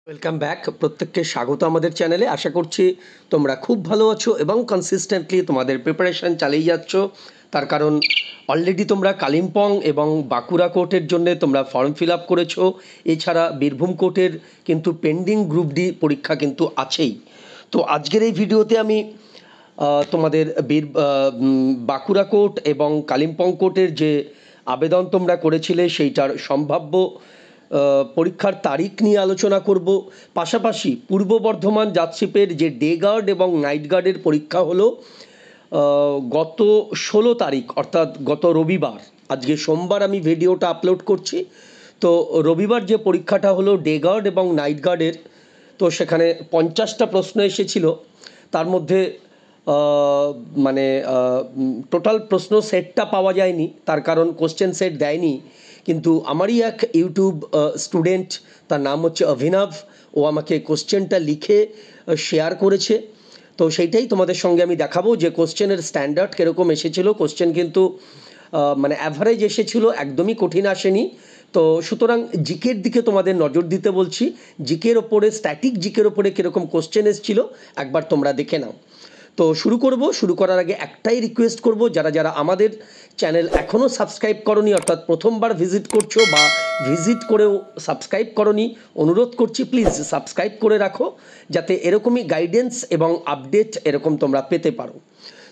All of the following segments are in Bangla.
Welcome back. প্রত্যেককে স্বাগত আমাদের চ্যানেলে। আশা করছি তোমরা খুব ভালো আছো এবং কনসিস্টেন্টলি তোমাদের প্রিপারেশান চালিয়ে যাচ্ছ। তার কারণ অলরেডি তোমরা কালিম্পং এবং বাঁকুড়া কোর্টের জন্য তোমরা ফর্ম ফিল আপ করেছো। এছাড়া বীরভূম কোর্টের কিন্তু পেন্ডিং গ্রুপ ডি পরীক্ষা কিন্তু আছেই। তো আজকের এই ভিডিওতে আমি তোমাদের বাঁকুড়া কোর্ট এবং কালিম্পং কোর্টের যে আবেদন তোমরা করেছিলে সেইটার সম্ভাব্য পরীক্ষার তারিখ নিয়ে আলোচনা করব। পাশাপাশি পূর্ব বর্ধমান জাজশিপের যে ডে গার্ড এবং নাইট গার্ডের পরীক্ষা হলো গত 16 তারিখ, অর্থাৎ গত রবিবার। আজকে সোমবার আমি ভিডিওটা আপলোড করছি। তো রবিবার যে পরীক্ষাটা হলো ডে গার্ড এবং নাইট গার্ডের, তো সেখানে 50টা প্রশ্ন এসেছিল। তার মধ্যে মানে টোটাল প্রশ্ন সেটটা পাওয়া যায়নি, তার কারণ কোশ্চেন সেট দেয়নি। কিন্তু আমারই এক ইউটিউব স্টুডেন্ট, তার নাম হচ্ছে অভিনব, ও আমাকে কোশ্চেনটা লিখে শেয়ার করেছে। তো সেইটাই তোমাদের সঙ্গে আমি দেখাবো যে কোশ্চেনের স্ট্যান্ডার্ড কীরকম এসেছিলো। কোশ্চেন কিন্তু মানে অ্যাভারেজ এসেছিলো, একদমই কঠিন আসেনি। তো সুতরাং জিকের দিকে তোমাদের নজর দিতে বলছি। জিকের ওপরে, স্ট্যাটিক জিকের ওপরে কীরকম কোশ্চেন এসেছিলো একবার তোমরা দেখে নাও। তো শুরু করার আগে একটাই রিকোয়েস্ট করব, যারা যারা আমাদের চ্যানেল এখনও সাবস্ক্রাইব করনি, অর্থাৎ প্রথমবার ভিজিট করছো বা ভিজিট করেও সাবস্ক্রাইব করনি, অনুরোধ করছি প্লিজ সাবস্ক্রাইব করে রাখো, যাতে এরকমই গাইডেন্স এবং আপডেট এরকম তোমরা পেতে পারো।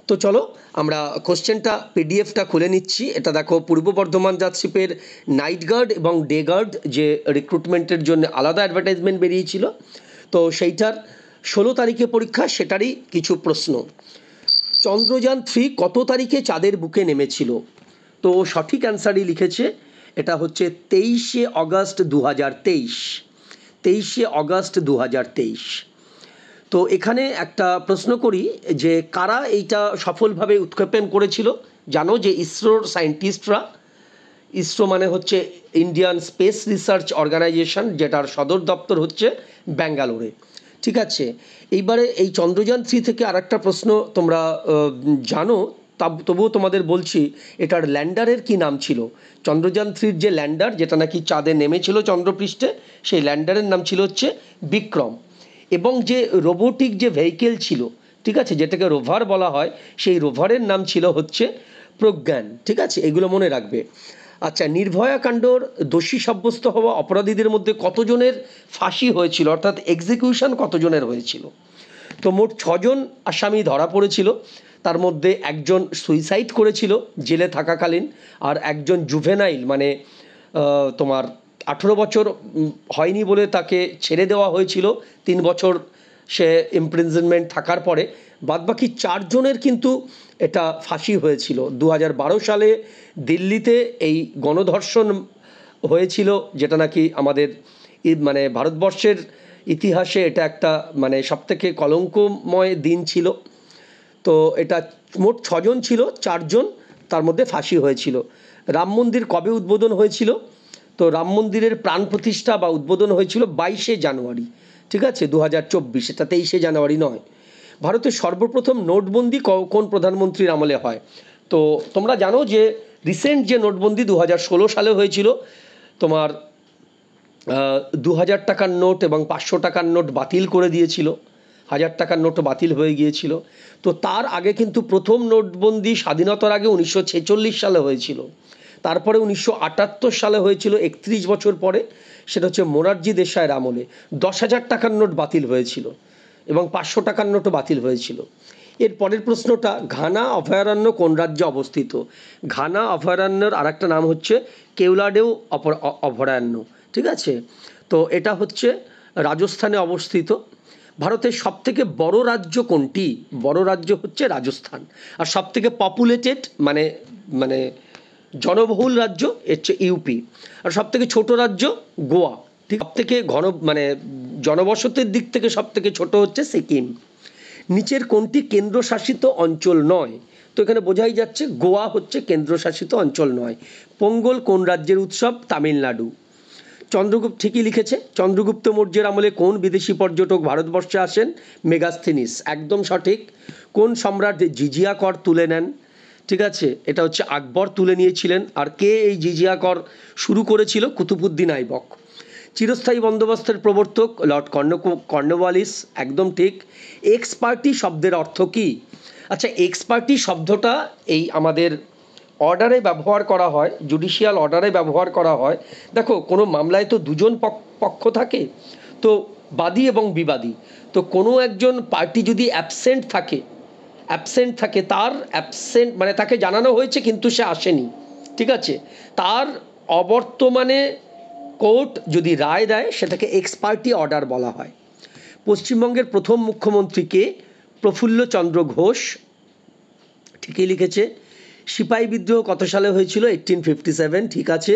তো চলো আমরা কোশ্চেনটা পিডিএফটা খুলে নিচ্ছি। এটা দেখো, পূর্ব বর্ধমান জাজশিপের নাইট গার্ড এবং ডে গার্ড যে রিক্রুটমেন্টের জন্য আলাদা অ্যাডভার্টাইজমেন্ট বেরিয়েছিল, তো সেইটার 16 তারিখে পরীক্ষা, সেটারই কিছু প্রশ্ন। চন্দ্রযান-3 কত তারিখে চাঁদের বুকে নেমেছিল? তো সঠিক অ্যান্সারই লিখেছে, এটা হচ্ছে 23শে অগাস্ট 2023। 23শে অগাস্ট 2023। তো এখানে একটা প্রশ্ন করি যে কারা এইটা সফলভাবে উৎক্ষেপণ করেছিল। জানো যে ইসরোর সায়েন্টিস্টরা, ইসরো মানে হচ্ছে ইন্ডিয়ান স্পেস রিসার্চ অর্গানাইজেশন, যেটার সদর দপ্তর হচ্ছে ব্যাঙ্গালোরে। ঠিক আছে, এইবারে এই চন্দ্রযান-3 থেকে আর একটা প্রশ্ন তোমরা জানো, তবুও তোমাদের বলছি, এটার ল্যান্ডারের কি নাম ছিল। চন্দ্রযান-3 যে ল্যান্ডার, যেটা নাকি চাঁদে নেমেছিল চন্দ্রপৃষ্ঠে, সেই ল্যান্ডারের নাম ছিল হচ্ছে বিক্রম। এবং যে রোবোটিক যে ভেহিকেল ছিল, ঠিক আছে, যেটাকে রোভার বলা হয়, সেই রোভারের নাম ছিল হচ্ছে প্রজ্ঞান। ঠিক আছে, এগুলো মনে রাখবে। আচ্ছা, নির্ভয়া কাণ্ডর দোষী সাব্যস্ত হওয়া অপরাধীদের মধ্যে কতজনের ফাঁসি হয়েছিল, অর্থাৎ এক্সিকিউশন কতজনের হয়েছিল? তো মোট 6 জন আসামি ধরা পড়েছিল। তার মধ্যে একজন সুইসাইড করেছিল জেলে থাকাকালীন, আর একজন জুভেনাইল মানে তোমার 18 বছর হয়নি বলে তাকে ছেড়ে দেওয়া হয়েছিল 3 বছর সে ইমপ্রিজনমেন্ট থাকার পরে। বাদবাকি 4 জনের কিন্তু এটা ফাঁসি হয়েছিল। 2012 সালে দিল্লিতে এই গণধর্ষণ হয়েছিল, যেটা নাকি আমাদের মানে ভারতবর্ষের ইতিহাসে এটা একটা মানে সবথেকে কলঙ্কময় দিন ছিল। তো এটা মোট 6 জন ছিল, 4 জন তার মধ্যে ফাঁসি হয়েছিল। রাম মন্দির কবে উদ্বোধন হয়েছিল? তো রাম মন্দিরের প্রাণ প্রতিষ্ঠা বা উদ্বোধন হয়েছিল 22শে জানুয়ারি। ঠিক আছে, 2024। এটা 23শে জানুয়ারি নয়। ভারতের সর্বপ্রথম নোটবন্দি কোন প্রধানমন্ত্রীর আমলে হয়? তো তোমরা জানো যে রিসেন্ট যে নোটবন্দি 2016 সালে হয়েছিল, তোমার 2000 টাকার নোট এবং 500 টাকার নোট বাতিল করে দিয়েছিল, 1000 টাকার নোটও বাতিল হয়ে গিয়েছিল। তো তার আগে কিন্তু প্রথম নোটবন্দি স্বাধীনতার আগে 1946 সালে হয়েছিল। তারপরে 1978 সালে হয়েছিল, 31 বছর পরে, সেটা হচ্ছে মোরারজি দেশাইয়ের আমলে 10,000 টাকার নোট বাতিল হয়েছিল এবং 500 টাকার নোটও বাতিল হয়েছিল। এর পরের প্রশ্নটা, ঘানা অভয়ারণ্য কোন রাজ্যে অবস্থিত? ঘানা অভয়ারণ্যের আর একটা নাম হচ্ছে কেওলাডেও অভয়ারণ্য। ঠিক আছে, তো এটা হচ্ছে রাজস্থানে অবস্থিত। ভারতের সবথেকে বড় রাজ্য কোনটি? বড় রাজ্য হচ্ছে রাজস্থান। আর সবথেকে পপুলেটেড মানে মানে জনবহুল রাজ্য হচ্ছে ইউপি। আর সবথেকে ছোট রাজ্য গোয়া। ঠিক, সবথেকে ঘন মানে জনবসতির দিক থেকে সবথেকে ছোট হচ্ছে সিকিম। নিচের কোনটি কেন্দ্রশাসিত অঞ্চল নয়? তো এখানে বোঝাই যাচ্ছে গোয়া হচ্ছে কেন্দ্রশাসিত অঞ্চল নয়। পোঙ্গল কোন রাজ্যের উৎসব? তামিলনাড়ু। চন্দ্রগুপ্ত ঠিকই লিখেছে। চন্দ্রগুপ্ত মৌর্যের আমলে কোন বিদেশি পর্যটক ভারতবর্ষে আসেন? মেগাস্থিনিস, একদম সঠিক। কোন সম্রাট জিজিয়া কর তুলে নেন? ঠিক আছে, এটা হচ্ছে আকবর তুলে নিয়েছিলেন। আর কে এই জিজিয়া কর শুরু করেছিল? কুতুবউদ্দিন আইবক। চিরস্থায়ী বন্দোবস্তের প্রবর্তক লর্ড কর্নওয়ালিস, একদম ঠিক। এক্স পার্টি শব্দের অর্থ কী? আচ্ছা, এক্স পার্টি শব্দটা এই আমাদের অর্ডারে ব্যবহার করা হয়, জুডিশিয়াল অর্ডারে ব্যবহার করা হয়। দেখো, কোনো মামলায় তো দুজন পক্ষ থাকে, তো বাদী এবং বিবাদী। তো কোনো একজন পার্টি যদি অ্যাবসেন্ট থাকে, তার অ্যাবসেন্ট মানে তাকে জানানো হয়েছে কিন্তু সে আসেনি, ঠিক আছে, তার অবর্তমানে কোর্ট যদি রায় দেয় সেটাকে এক্স পার্টি অর্ডার বলা হয়। পশ্চিমবঙ্গের প্রথম মুখ্যমন্ত্রীকে প্রফুল্লচন্দ্র ঘোষ, ঠিকই লিখেছে। সিপাহী বিদ্রোহ কত সালে হয়েছিল? 1857, ঠিক আছে।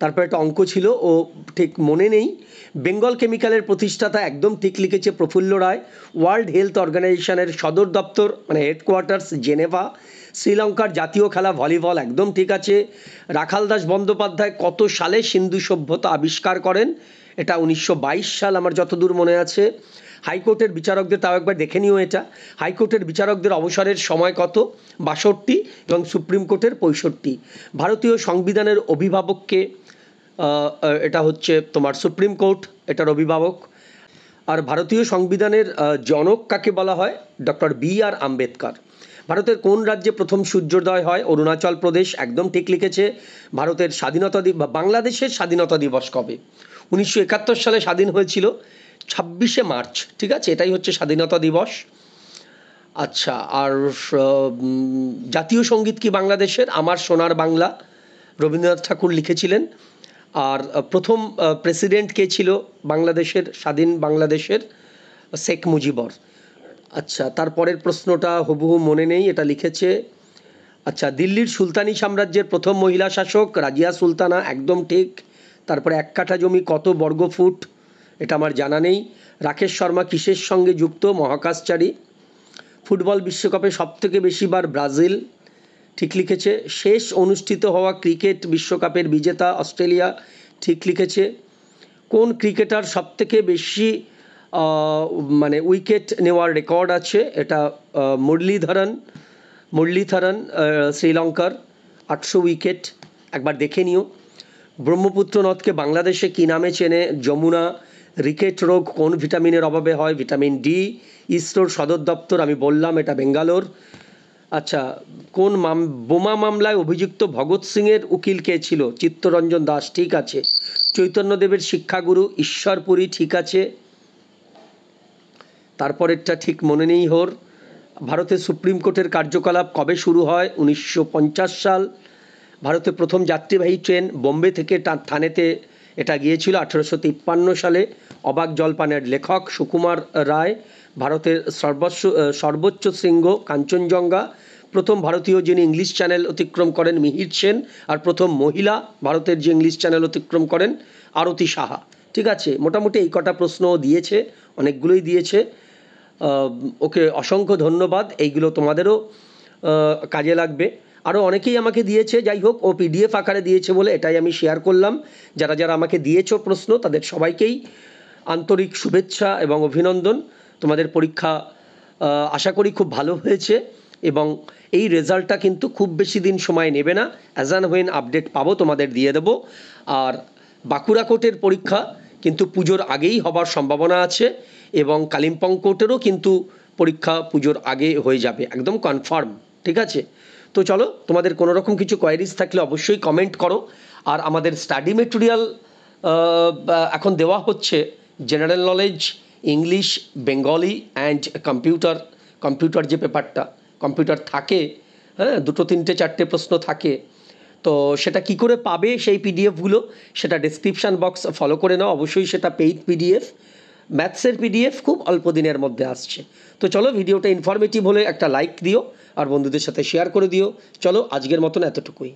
তারপর একটা অঙ্ক ছিল, ও ঠিক মনে নেই। বেঙ্গল কেমিক্যালের প্রতিষ্ঠাতা, একদম ঠিক লিখেছে, প্রফুল্ল রায়। ওয়ার্ল্ড হেলথ অর্গানাইজেশনের সদর দপ্তর মানে হেডকোয়ার্টার্স জেনেভা। শ্রীলঙ্কার জাতীয় খেলা ভলিবল, একদম ঠিক আছে। রাখাল দাস বন্দ্যোপাধ্যায় কত সালে সিন্ধু সভ্যতা আবিষ্কার করেন? এটা 1922 সাল আমার যতদূর মনে আছে। হাইকোর্টের বিচারকদের, তাও একবার দেখে নিও এটা, হাইকোর্টের বিচারকদের অবসরের সময় কত? 62, এবং সুপ্রিম কোর্টের 65। ভারতীয় সংবিধানের অভিভাবককে, এটা হচ্ছে তোমার সুপ্রিম কোর্ট, এটার অভিভাবক। আর ভারতীয় সংবিধানের জনক কাকে বলা হয়? Doctor BR Ambedkar. ভারতের কোন রাজ্যে প্রথম সূর্যোদয় হয়? অরুণাচল প্রদেশ, একদম ঠিক লিখেছে। ভারতের স্বাধীনতা বাংলাদেশের স্বাধীনতা দিবস কবে? 1971 সালে স্বাধীন হয়েছিল, 26শে মার্চ, ঠিক আছে, এটাই হচ্ছে স্বাধীনতা দিবস। আচ্ছা, আর জাতীয় সঙ্গীত কি বাংলাদেশের? আমার সোনার বাংলা, রবীন্দ্রনাথ ঠাকুর লিখেছিলেন। আর প্রথম প্রেসিডেন্ট কে ছিল বাংলাদেশের, স্বাধীন বাংলাদেশের? শেখ মুজিবর। আচ্ছা, তারপরের প্রশ্নটা হুবহু মনে নেই, এটা লিখেছে। আচ্ছা, দিল্লির সুলতানি সাম্রাজ্যের প্রথম মহিলা শাসক রাজিয়া সুলতানা, একদম ঠিক। তারপরে 1 কাঠা জমি কত বর্গফুট? এটা আমার জানা নেই। রাকেশ শর্মা কিসের সঙ্গে যুক্ত? মহাকাশচারী। ফুটবল বিশ্বকাপে সবথেকে বেশিবার ব্রাজিল, ঠিক লিখেছে। শেষ অনুষ্ঠিত হওয়া ক্রিকেট বিশ্বকাপের বিজেতা অস্ট্রেলিয়া, ঠিক লিখেছে। কোন ক্রিকেটার সবথেকে বেশি মানে উইকেট নেওয়ার রেকর্ড আছে? এটা মুরলীধরন, শ্রীলঙ্কার, 800 উইকেট, একবার দেখে নিও। ব্রহ্মপুত্র নদকে বাংলাদেশে কী নামে চেনে? যমুনা। রিকেট রোগ কোন ভিটামিনের অভাবে হয়? Vitamin D. ইসরোর সদর দপ্তর আমি বললাম, এটা বেঙ্গালোর। আচ্ছা, কোন বোমা মামলায় অভিযুক্ত ভগৎ সিংয়ের উকিল কে ছিল? চিত্তরঞ্জন দাস, ঠিক আছে। চৈতন্যদেবের শিক্ষাগুরু ঈশ্বরপুরী, ঠিক আছে। তারপরেরটা ঠিক মনে নেই হোর। ভারতের সুপ্রিম কোর্টের কার্যকলাপ কবে শুরু হয়? 1950 সাল। ভারতের প্রথম যাত্রীবাহী ট্রেন বোম্বে থেকে থানেতে এটা গিয়েছিল 1853 সালে। অবাক জলপানের লেখক সুকুমার রায়। ভারতের সর্বোচ্চ শৃঙ্গ কাঞ্চনজঙ্ঘা। প্রথম ভারতীয় যিনি ইংলিশ চ্যানেল অতিক্রম করেন মিহির সেন। আর প্রথম মহিলা ভারতের যে ইংলিশ চ্যানেল অতিক্রম করেন আরতি সাহা, ঠিক আছে। মোটামুটি এই কটা প্রশ্ন দিয়েছে, অনেকগুলোই দিয়েছে। ওকে অসংখ্য ধন্যবাদ, এইগুলো তোমাদেরও কাজে লাগবে। আরও অনেকেই আমাকে দিয়েছে, যাই হোক, ও PDF আকারে দিয়েছে বলে এটাই আমি শেয়ার করলাম। যারা যারা আমাকে দিয়েছো প্রশ্ন, তাদের সবাইকেই আন্তরিক শুভেচ্ছা এবং অভিনন্দন। তোমাদের পরীক্ষা আশা করি খুব ভালো হয়েছে, এবং এই রেজাল্টটা কিন্তু খুব বেশি দিন সময় নেবে না। অ্যাজ অ্যান্ড হোয়েন আপডেট পাবো তোমাদের দিয়ে দেবো। আর বাঁকুড়া কোর্টের পরীক্ষা কিন্তু পুজোর আগেই হবার সম্ভাবনা আছে, এবং কালিম্পং কোর্টেরও কিন্তু পরীক্ষা পুজোর আগে হয়ে যাবে, একদম কনফার্ম, ঠিক আছে। তো চলো, তোমাদের কোনো রকম কিছু কোয়ারিজ থাকলে অবশ্যই কমেন্ট করো। আর আমাদের স্টাডি মেটেরিয়াল এখন দেওয়া হচ্ছে general knowledge, English, Bengali and computer যে পেপারটা কম্পিউটার থাকে, হ্যাঁ, 2, 3, 4টে প্রশ্ন থাকে। তো সেটা কি করে পাবে সেই পিডিএফগুলো? সেটা ডেসক্রিপশান বক্স ফলো করে নাও, অবশ্যই সেটা পেইড PDF। ম্যাথসের PDF খুব অল্প দিনের মধ্যে আসছে। তো চলো, ভিডিওটা ইনফরমেটিভ হলে একটা লাইক দিও আর বন্ধুদের সাথে শেয়ার করে দিও। চলো, আজকের মতন এতটুকুই।